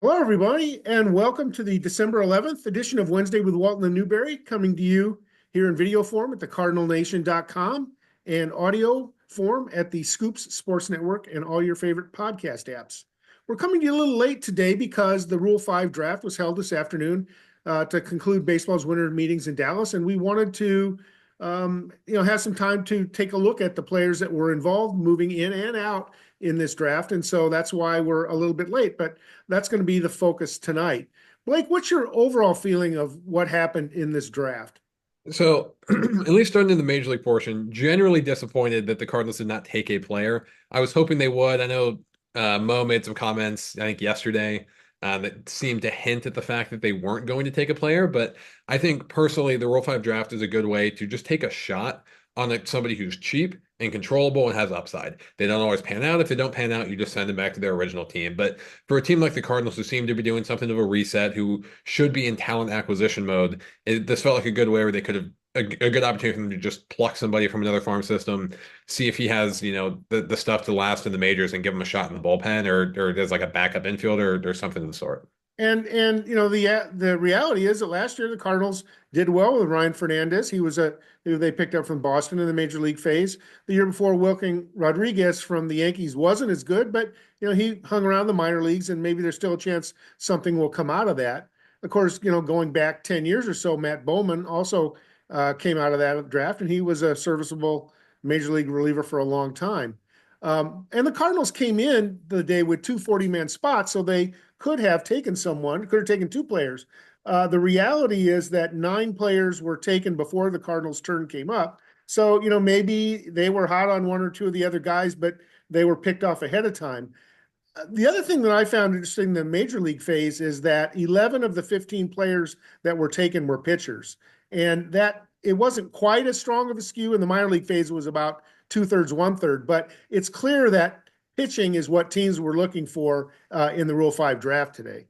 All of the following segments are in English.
Hello, everybody, and welcome to the December 11th edition of Wednesday with Walton and Newberry, coming to you here in video form at the cardinalnation.com and audio form at the Scoops Sports Network and all your favorite podcast apps. We're coming to you a little late today because the Rule 5 draft was held this afternoon to conclude baseball's winter meetings in Dallas, and we wanted to have some time to take a look at the players that were involved moving in and out in this draft. And so that's why we're a little bit late, but that's going to be the focus tonight. Blake, what's your overall feeling of what happened in this draft? So, at least starting in the major league portion, generally disappointed that the Cardinals did not take a player. I was hoping they would. I know Mo made some comments, I think yesterday, that seemed to hint at the fact that they weren't going to take a player. But I think personally, the Rule 5 draft is a good way to just take a shot on somebody who's cheap and controllable and has upside. They don't always pan out. If they don't pan out, you just send them back to their original team. But for a team like the Cardinals, who seem to be doing something of a reset, who should be in talent acquisition mode, this felt like a good way where they could have a good opportunity for them to just pluck somebody from another farm system, see if he has, the stuff to last in the majors and give him a shot in the bullpen or there's like a backup infielder or something of the sort. And the reality is that last year the Cardinals did well with Ryan Fernandez. He was who they picked up from Boston in the major league phase. The year before, Wilking Rodriguez from the Yankees wasn't as good, but he hung around the minor leagues, and maybe there's still a chance something will come out of that. Of course, going back 10 years or so, Matt Bowman also came out of that draft, and he was a serviceable major league reliever for a long time. And the Cardinals came in the day with two 40-man spots, so they could have taken someone, could have taken two players. The reality is that 9 players were taken before the Cardinals' turn came up. So, maybe they were hot on one or two of the other guys, but they were picked off ahead of time. The other thing that I found interesting in the major league phase is that 11 of the 15 players that were taken were pitchers. And that it wasn't quite as strong of a skew in the minor league phase. It was about two-thirds, one-third. But it's clear that pitching is what teams were looking for in the Rule 5 draft today.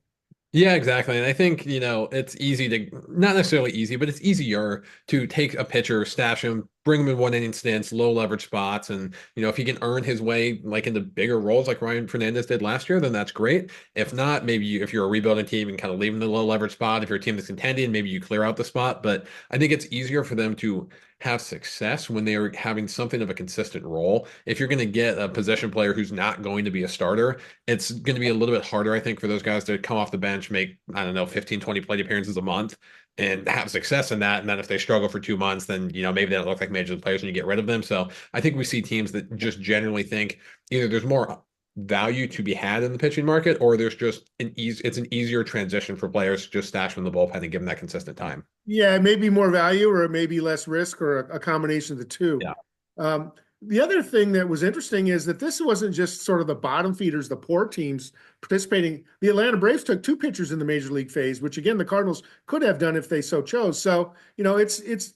Yeah, exactly. And I think, it's easy to, not necessarily easy, but it's easier to take a pitcher, stash him, bring him in one inning stints, low leverage spots. And, if he can earn his way like into bigger roles like Ryan Fernandez did last year, then that's great. If not, maybe if you're a rebuilding team and kind of leave him in the low leverage spot, if you're a team that's contending, maybe you clear out the spot. But I think it's easier for them to have success when they are having something of a consistent role. If you're going to get a position player who's not going to be a starter, it's going to be a little bit harder, I think, for those guys to come off the bench, make, I don't know, 15, 20 plate appearances a month and have success in that. And then if they struggle for 2 months, then, maybe they don't look like major league players when you get rid of them. So I think we see teams that just generally think either there's more value to be had in the pitching market, or there's just it's an easier transition for players to just stash them in the bullpen and give them that consistent time. Yeah, it may be more value or it may be less risk or a combination of the two. Yeah. Um, the other thing that was interesting is that this wasn't just sort of the bottom feeders, the poor teams participating. The Atlanta Braves took 2 pitchers in the major league phase, which again the Cardinals could have done if they so chose. So it's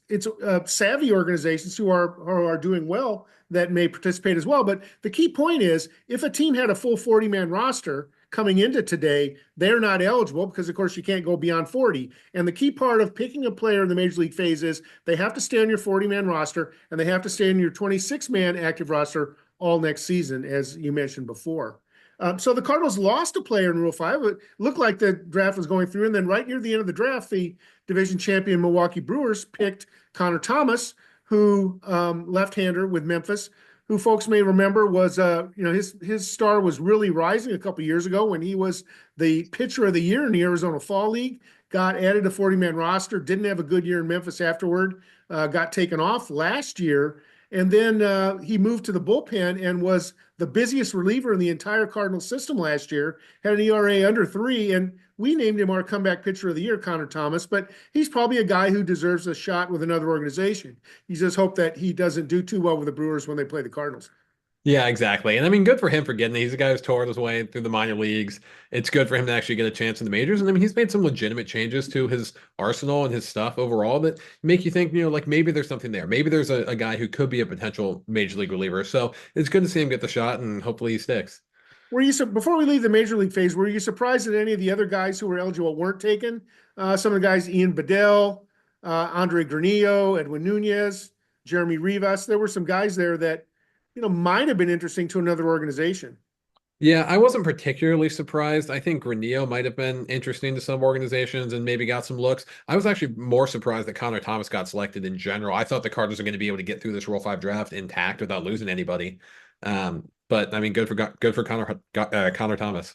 savvy organizations who are doing well that may participate as well. But the key point is, if a team had a full 40-man roster coming into today, they're not eligible because, of course, you can't go beyond 40. And the key part of picking a player in the major league phase is they have to stay on your 40-man roster and they have to stay on your 26-man active roster all next season, as you mentioned before. So the Cardinals lost a player in Rule 5. It looked like the draft was going through. And then right near the end of the draft, the division champion Milwaukee Brewers picked Connor Thomas, who left-hander with Memphis, who folks may remember was his star was really rising a couple years ago when he was the pitcher of the year in the Arizona Fall League, got added to 40-man roster, didn't have a good year in Memphis afterward, got taken off last year, and then he moved to the bullpen and was the busiest reliever in the entire Cardinals system last year, had an ERA under 3, and we named him our comeback pitcher of the year, Connor Thomas, but he's probably a guy who deserves a shot with another organization. You just hope that he doesn't do too well with the Brewers when they play the Cardinals. Yeah, exactly. And I mean, good for him for getting it. He's a guy who's toured his way through the minor leagues. It's good for him to actually get a chance in the majors. And I mean, he's made some legitimate changes to his arsenal and his stuff overall that make you think, like maybe there's something there. Maybe there's a guy who could be a potential major league reliever. So it's good to see him get the shot and hopefully he sticks. Before we leave the major league phase, were you surprised that any of the other guys who were eligible weren't taken? Some of the guys, Ian Bedell, Andre Granillo, Edwin Nunez, Jeremy Rivas. There were some guys there that might have been interesting to another organization. Yeah, I wasn't particularly surprised. I think Granillo might have been interesting to some organizations and maybe got some looks. I was actually more surprised that Connor Thomas got selected in general. I thought the Cardinals are going to be able to get through this Rule 5 draft intact without losing anybody. But I mean, good for Connor Thomas.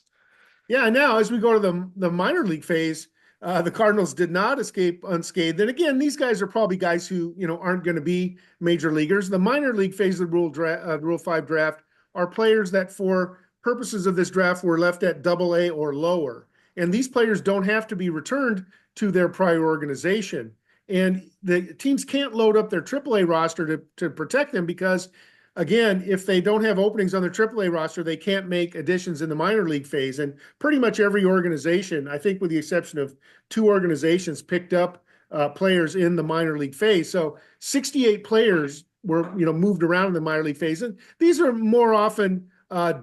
Yeah, now as we go to the minor league phase, the Cardinals did not escape unscathed. And again, these guys are probably guys who aren't going to be major leaguers. The minor league phase of the Rule 5 draft are players that, for purposes of this draft, were left at AA or lower. And these players don't have to be returned to their prior organization. And the teams can't load up their AAA roster to protect them because, again, if they don't have openings on their AAA roster, they can't make additions in the minor league phase. And pretty much every organization, I think with the exception of two organizations, picked up players in the minor league phase. So 68 players were moved around in the minor league phase. And these are more often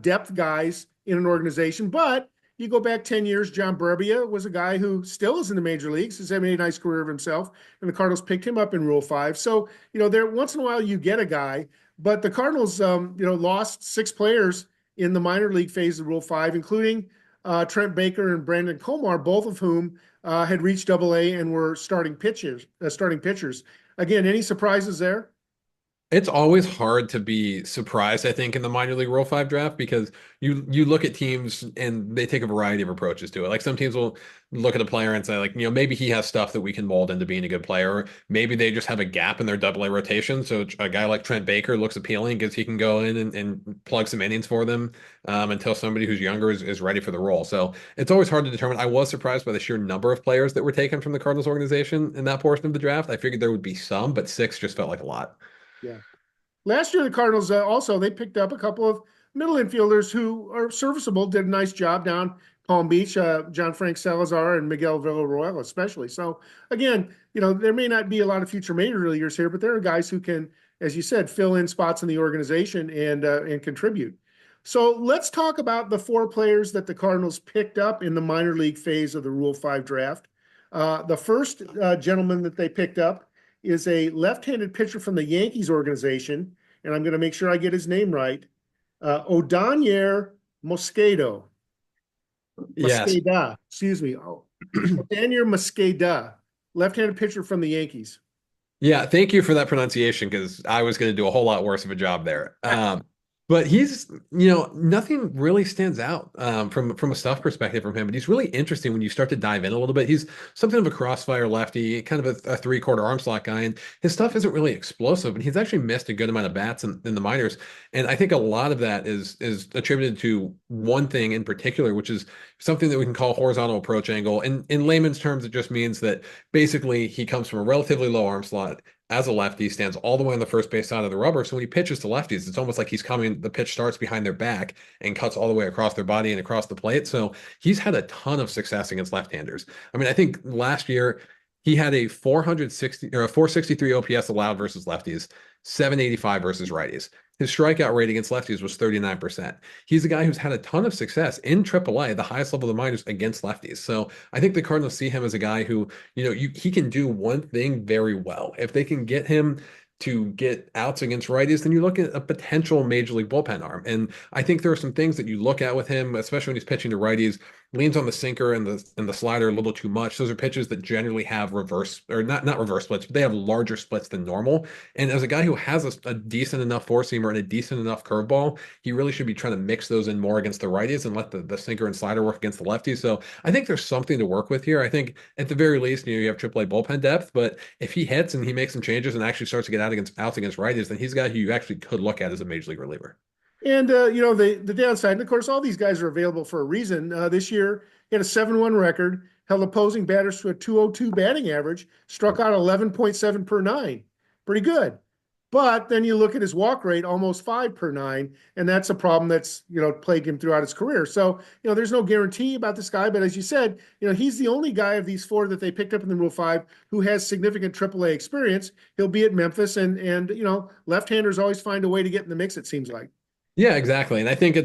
depth guys in an organization. But you go back 10 years, John Brebbia was a guy who still is in the major leagues. He's having a nice career of himself. And the Cardinals picked him up in Rule 5. So, there once in a while you get a guy. But the Cardinals, lost 6 players in the minor league phase of Rule 5, including Trent Baker and Brandon Comar, both of whom had reached AA and were starting pitchers. Again, any surprises there? It's always hard to be surprised, I think, in the minor league Rule 5 draft because you look at teams and they take a variety of approaches to it. Like some teams will look at a player and say, like, maybe he has stuff that we can mold into being a good player. Or maybe they just have a gap in their AA rotation. So a guy like Trent Baker looks appealing because he can go in and plug some innings for them until somebody who's younger is ready for the role. So it's always hard to determine. I was surprised by the sheer number of players that were taken from the Cardinals organization in that portion of the draft. I figured there would be some, but 6 just felt like a lot. Yeah. Last year, the Cardinals also they picked up a couple of middle infielders who are serviceable. Did a nice job down Palm Beach. John Frank Salazar and Miguel Villarroel, especially. So again, there may not be a lot of future major leaguers here, but there are guys who can, as you said, fill in spots in the organization and contribute. So let's talk about the 4 players that the Cardinals picked up in the minor league phase of the Rule 5 draft. The first gentleman that they picked up is a left-handed pitcher from the Yankees organization, and I'm going to make sure I get his name right. Odanier Mosqueda. Yes. Mosqueda, excuse me. Odanier Mosqueda, left-handed pitcher from the Yankees. Yeah, thank you for that pronunciation because I was going to do a whole lot worse of a job there. But he's, nothing really stands out from a stuff perspective from him. But he's really interesting when you start to dive in a little bit. He's something of a crossfire lefty, kind of a three-quarter arm slot guy, and his stuff isn't really explosive. And he's actually missed a good amount of bats in the minors. And I think a lot of that is attributed to one thing in particular, which is something that we can call horizontal approach angle. And in layman's terms, it just means that basically he comes from a relatively low arm slot as a lefty, stands all the way on the first base side of the rubber. So when he pitches to lefties, it's almost like the pitch starts behind their back and cuts all the way across their body and across the plate. So he's had a ton of success against left-handers. I mean, I think last year he had a 460 or a 463 OPS allowed versus lefties, 785 versus righties. His strikeout rate against lefties was 39%. He's a guy who's had a ton of success in AAA, the highest level of the minors, against lefties. So I think the Cardinals see him as a guy who, he can do one thing very well. If they can get him to get outs against righties, then you look at a potential major league bullpen arm. And I think there are some things that you look at with him, especially when he's pitching to righties, leans on the sinker and the slider a little too much. Those are pitches that generally have reverse or not reverse splits, but they have larger splits than normal. And as a guy who has a decent enough four seamer and a decent enough curveball, he really should be trying to mix those in more against the righties and let the sinker and slider work against the lefties. So I think there's something to work with here. I think at the very least, you have AAA bullpen depth, but if he hits and he makes some changes and actually starts to get outs against righties, then he's a guy who you actually could look at as a major league reliever. And the downside, and of course, all these guys are available for a reason. This year, he had a 7-1 record, held opposing batters to a 202 batting average, struck out 11.7 per 9. Pretty good. But then you look at his walk rate, almost 5 per 9, and that's a problem that's plagued him throughout his career. So there's no guarantee about this guy, but as you said, he's the only guy of these 4 that they picked up in the Rule 5 who has significant AAA experience. He'll be at Memphis, and left-handers always find a way to get in the mix. It seems like. Yeah, exactly. And I think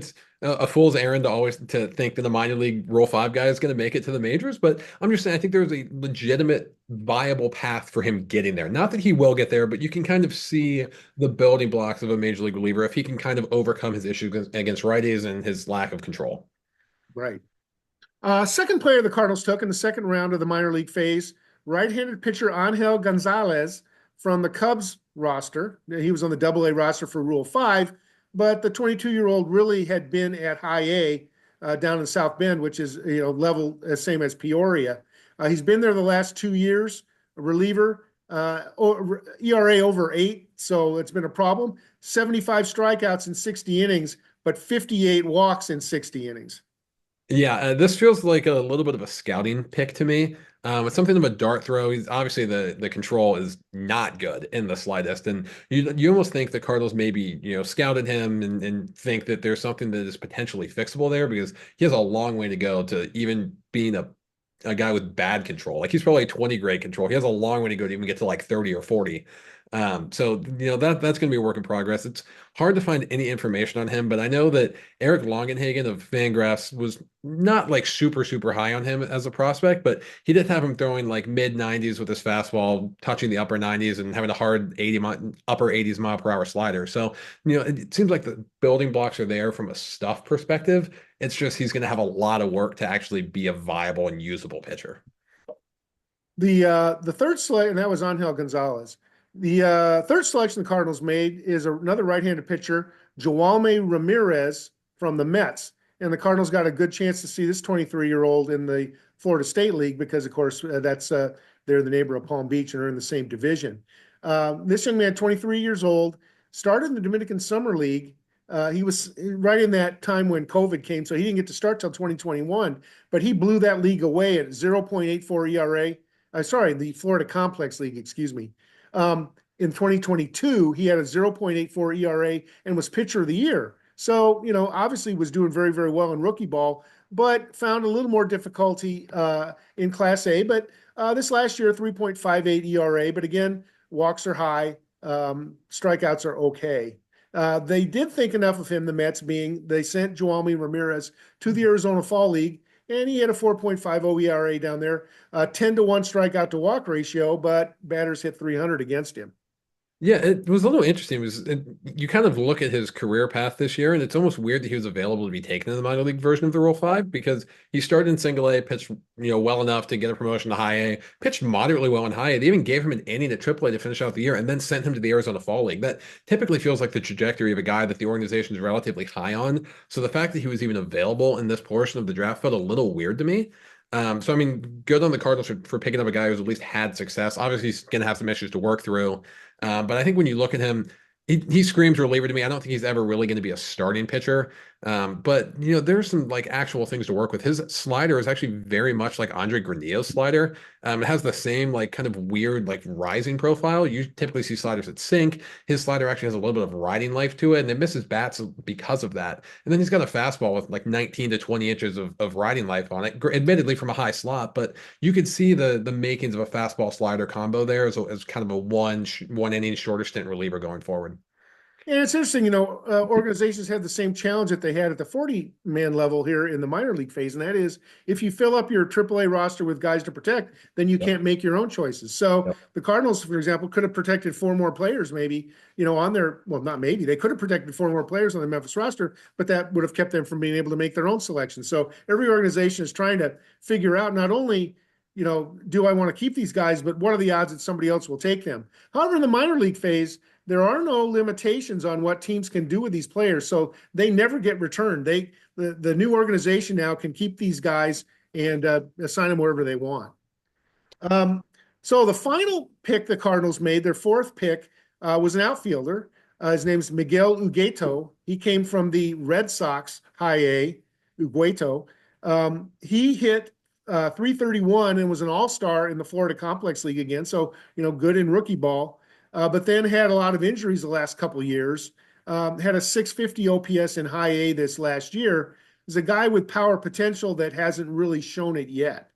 a fool's errand to always to think that a minor league Rule 5 guy is going to make it to the majors, but I'm just saying I think there's a legitimate, viable path for him getting there. Not that he will get there, but you can kind of see the building blocks of a major league reliever if he can kind of overcome his issues against righties and his lack of control. Right. Second player the Cardinals took in the second round of the minor league phase, right-handed pitcher Angel Gonzalez from the Cubs roster. He was on the Double-A roster for Rule 5, but the 22-year-old really had been at High A down in South Bend, which is level same as Peoria. He's been there the last 2 years, a reliever, ERA over 8, so it's been a problem. 75 strikeouts in 60 innings, but 58 walks in 60 innings. Yeah, this feels like a little bit of a scouting pick to me. It's something of a dart throw. He's obviously the control is not good in the slightest, and you almost think the Cardinals maybe scouted him and think that there's something that is potentially fixable there because he has a long way to go to even being a guy with bad control. Like he's probably 20 grade control. He has a long way to go to even get to like 30 or 40. So that's going to be a work in progress. It's hard to find any information on him, but I know that Eric Longenhagen of Fangraphs was not like super high on him as a prospect, but he did have him throwing like mid 90s with his fastball, touching the upper 90s, and having a hard upper 80s mile per hour slider. So it seems like the building blocks are there from a stuff perspective. It's just he's going to have a lot of work to actually be a viable and usable pitcher. The third select, and that was Angel Gonzalez. The third selection the Cardinals made is another right-handed pitcher, Jawalme Ramirez from the Mets. And the Cardinals got a good chance to see this 23-year-old in the Florida State League because, of course, they're the neighbor of Palm Beach and are in the same division. This young man, 23 years old, started in the Dominican Summer League. He was right in that time when COVID came, so he didn't get to start till 2021, but he blew that league away at 0.84 ERA. Sorry, the Florida Complex League, excuse me. In 2022, he had a 0.84 ERA and was pitcher of the year. So, obviously was doing very, very well in rookie ball, but found a little more difficulty in Class A. But this last year, 3.58 ERA. But again, walks are high, strikeouts are okay. They did think enough of him, the Mets, being they sent Jawalme Ramirez to the Arizona Fall League, and he had a 4.50 ERA down there, 10-to-1 strikeout to walk ratio, but batters hit 300 against him. Yeah, it was a little interesting. You kind of look at his career path this year, and it's almost weird that he was available to be taken in the minor league version of the Rule 5 because he started in Single A, pitched well enough to get a promotion to High A, pitched moderately well in High A. They even gave him an inning at Triple A to finish out the year, and then sent him to the Arizona Fall League. That typically feels like the trajectory of a guy that the organization is relatively high on. So the fact that he was even available in this portion of the draft felt a little weird to me. So I mean, good on the Cardinals for picking up a guy who's at least had success. Obviously, he's going to have some issues to work through. But I think when you look at him, he screams reliever to me. I don't think he's ever really going to be a starting pitcher. But there's some like actual things to work with. His slider is actually very much like Andre Granillo's slider. It has the same like kind of weird like rising profile. You typically see sliders that sink. His slider actually has a little bit of riding life to it, and it misses bats because of that. And then he's got a fastball with like 19 to 20 inches of riding life on it, admittedly from a high slot, but you could see the makings of a fastball slider combo there as kind of a one inning shorter stint reliever going forward. And it's interesting, organizations have the same challenge that they had at the 40-man level here in the minor league phase, and that is if you fill up your AAA roster with guys to protect, then you can't make your own choices. So the Cardinals, for example, could have protected 4 more players maybe, on their, well, not maybe, they could have protected 4 more players on the Memphis roster, but that would have kept them from being able to make their own selection. So every organization is trying to figure out not only do I want to keep these guys, but what are the odds that somebody else will take them? However, in the minor league phase, there are no limitations on what teams can do with these players, so they never get returned. The new organization now can keep these guys and assign them wherever they want. So the final pick the Cardinals made, their 4th pick, was an outfielder. His name's Miguel Ugueto. He came from the Red Sox High A, Ugueto. He hit 331 and was an all-star in the Florida Complex League again, so good in rookie ball. But then had a lot of injuries the last couple of years. Had a 650 OPS in High A this last year. Is a guy with power potential that hasn't really shown it yet.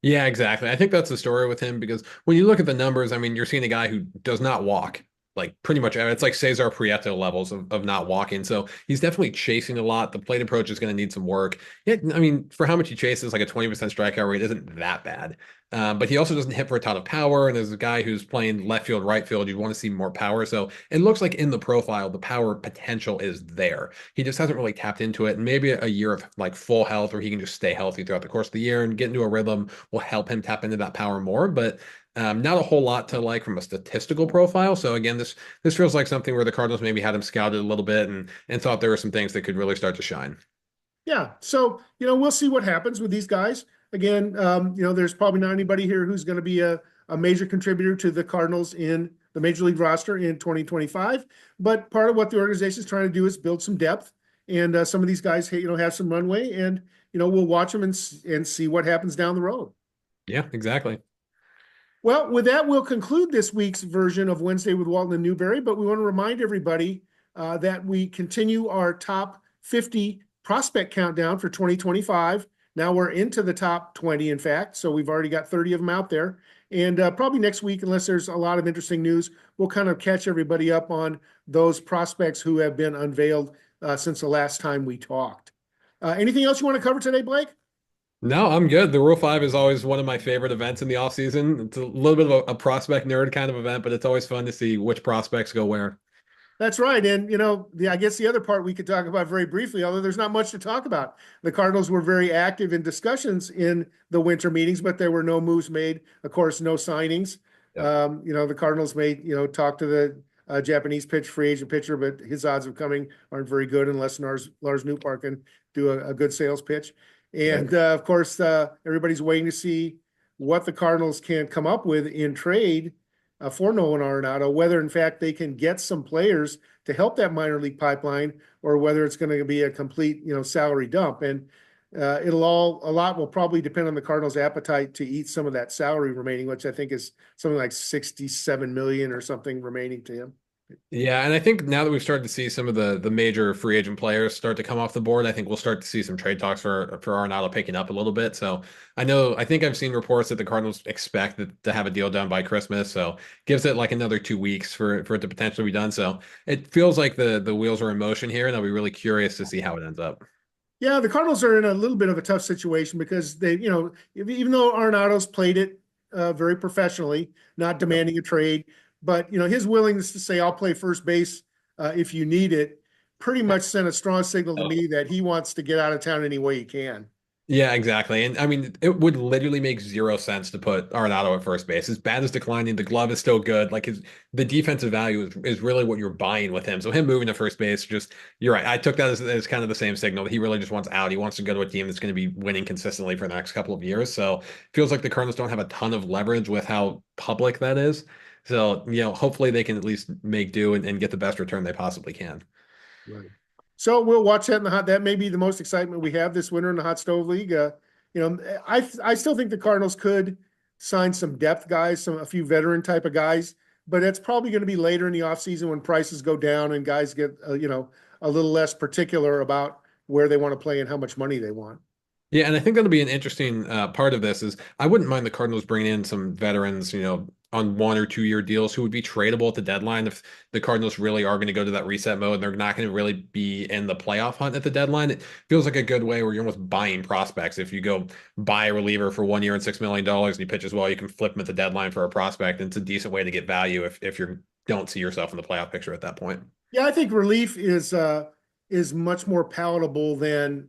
Yeah, exactly. I think that's the story with him because when you look at the numbers, I mean, you're seeing a guy who does not walk. like pretty much it's like Cesar Prieto levels of not walking. So he's definitely chasing a lot. The plate approach is going to need some work. Yeah, I mean, for how much he chases, like a 20% strikeout rate isn't that bad. But he also doesn't hit for a ton of power. And as a guy who's playing left field, right field, you'd want to see more power. So it looks like in the profile, the power potential is there. He just hasn't really tapped into it. And maybe a year of like full health where he can just stay healthy throughout the course of the year and get into a rhythm will help him tap into that power more. But not a whole lot to like from a statistical profile. So again, this feels like something where the Cardinals maybe had him scouted a little bit and thought there were some things that could really start to shine. Yeah. So, we'll see what happens with these guys. Again, there's probably not anybody here who's going to be a major contributor to the Cardinals in the major league roster in 2025. But part of what the organization is trying to do is build some depth. And some of these guys, have some runway, and we'll watch them and see what happens down the road. Yeah, exactly. Well, with that, we'll conclude this week's version of Wednesday with Walton and Newberry. But we want to remind everybody that we continue our top 50 prospect countdown for 2025. Now we're into the top 20, in fact. So we've already got 30 of them out there. And probably next week, unless there's a lot of interesting news, we'll kind of catch everybody up on those prospects who have been unveiled since the last time we talked. Anything else you want to cover today, Blake? No, I'm good. The Rule 5 is always one of my favorite events in the off season. It's a little bit of a prospect nerd kind of event, but it's always fun to see which prospects go where. That's right. And, I guess the other part we could talk about very briefly, although there's not much to talk about. The Cardinals were very active in discussions in the winter meetings, but there were no moves made. Of course, no signings. Yep. The Cardinals talk to the Japanese free agent pitcher, but his odds of coming aren't very good unless Lars Nootbaar can do a good sales pitch. And of course, everybody's waiting to see what the Cardinals can come up with in trade for Nolan Arenado, whether in fact they can get some players to help that minor league pipeline, or whether it's going to be a complete, salary dump. And a lot will probably depend on the Cardinals' appetite to eat some of that salary remaining, which I think is something like 67 million or something remaining to him. Yeah, and I think now that we've started to see some of the major free agent players start to come off the board, I think we'll start to see some trade talks for Arenado picking up a little bit. So I think I've seen reports that the Cardinals expect to have a deal done by Christmas. So gives it like another 2 weeks for it to potentially be done. So it feels like the wheels are in motion here, and I'll be really curious to see how it ends up. Yeah, the Cardinals are in a little bit of a tough situation because they, even though Arenado's played it very professionally, not demanding a trade, but his willingness to say, "I'll play first base if you need it," pretty much sent a strong signal to me that he wants to get out of town any way he can. Yeah, exactly. And I mean, it would literally make zero sense to put Arenado at first base. His bat is declining. The glove is still good. Like the defensive value is really what you're buying with him. So him moving to first base, you're right. I took that as kind of the same signal that he really just wants out. He wants to go to a team that's going to be winning consistently for the next couple of years. So feels like the Cardinals don't have a ton of leverage with how public that is. So, hopefully they can at least make do and get the best return they possibly can. Right. So we'll watch that in the hot. That may be the most excitement we have this winter in the Hot Stove League. I still think the Cardinals could sign some depth guys, a few veteran type of guys, but it's probably going to be later in the offseason when prices go down and guys get a little less particular about where they want to play and how much money they want. Yeah, and I think that'll be an interesting part of this is I wouldn't mind the Cardinals bringing in some veterans, on 1 or 2 year deals who would be tradable at the deadline if the Cardinals really are going to go to that reset mode and they're not going to really be in the playoff hunt at the deadline. It feels like a good way where you're almost buying prospects. If you go buy a reliever for 1 year and $6 million and he pitches well, you can flip him at the deadline for a prospect. And it's a decent way to get value if you don't see yourself in the playoff picture at that point. Yeah, I think relief is much more palatable than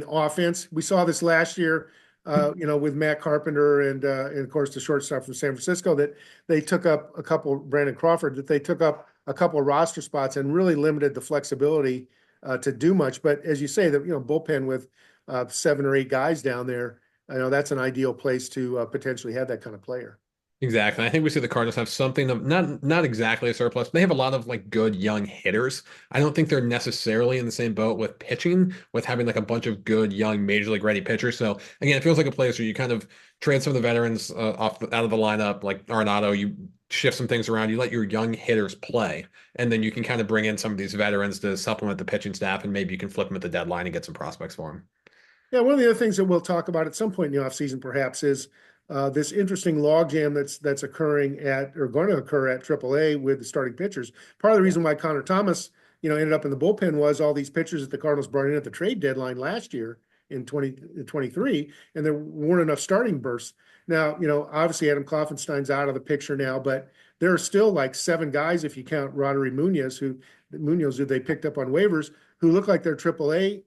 offense. We saw this last year, with Matt Carpenter and of course the shortstop from San Francisco, that they took up a couple, Brandon Crawford, that they took up a couple of roster spots and really limited the flexibility to do much. But as you say, the bullpen with 7 or 8 guys down there, that's an ideal place to potentially have that kind of player. Exactly. I think we see the Cardinals have something of not exactly a surplus. They have a lot of like good young hitters. I don't think they're necessarily in the same boat with pitching, with having like a bunch of good young major league ready pitchers. So again, it feels like a place where you kind of trade some of the veterans out of the lineup, like Arenado. You shift some things around. You let your young hitters play, and then you can kind of bring in some of these veterans to supplement the pitching staff, and maybe you can flip them at the deadline and get some prospects for them. Yeah, one of the other things that we'll talk about at some point in the offseason perhaps is this interesting logjam that's occurring at or going to occur at AAA with the starting pitchers. Part of the reason why Connor Thomas, ended up in the bullpen was all these pitchers that the Cardinals brought in at the trade deadline last year in 2023, and there weren't enough starting berths. Now, obviously Adam Kloffenstein's out of the picture now, but there are still like 7 guys, if you count Roddery Munoz, who they picked up on waivers, who look like they're AAA,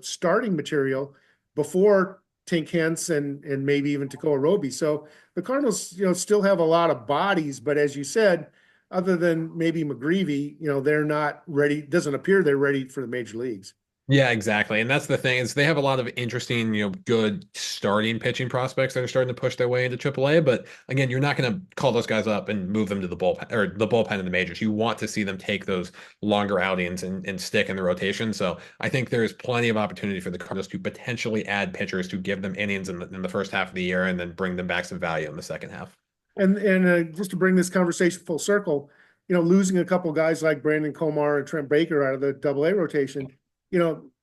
starting material before Tink Hence and maybe even Tekoa Roby. So the Cardinals, still have a lot of bodies, but as you said, other than maybe McGreevy, they're not ready. It doesn't appear they're ready for the major leagues. Yeah, exactly. And that's the thing is they have a lot of interesting, good starting pitching prospects that are starting to push their way into AAA. But again, you're not going to call those guys up and move them to the bullpen or the bullpen in the majors. You want to see them take those longer outings and stick in the rotation. So I think there's plenty of opportunity for the Cardinals to potentially add pitchers to give them innings in the first half of the year and then bring them back some value in the second half. And just to bring this conversation full circle, losing a couple guys like Brandon Comar and Trent Baker out of the AA rotation,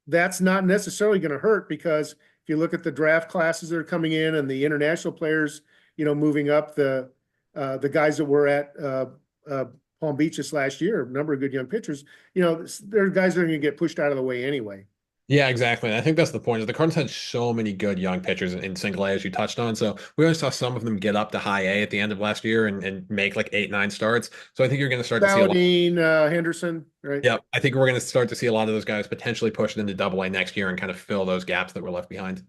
that's not necessarily going to hurt, because if you look at the draft classes that are coming in and the international players, moving up, the guys that were at Palm Beach this last year, a number of good young pitchers, there are guys that are going to get pushed out of the way anyway. Yeah, exactly. And I think that's the point. Is the Cardinals had so many good young pitchers in single A, as you touched on. So we only saw some of them get up to high A at the end of last year and make like 8, 9 starts. So I think you're going to start to see a lot. Henderson, right? Yeah, I think we're going to start to see a lot of those guys potentially pushed into Double A next year and kind of fill those gaps that were left behind.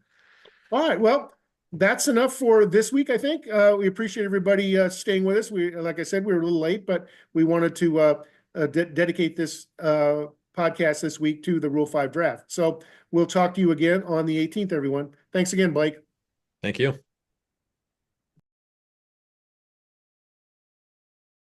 All right. Well, that's enough for this week, I think. We appreciate everybody staying with us. Like I said, we were a little late, but we wanted to dedicate this podcast this week to the Rule 5 draft. So we'll talk to you again on the 18th, everyone. Thanks again, Blake. Thank you.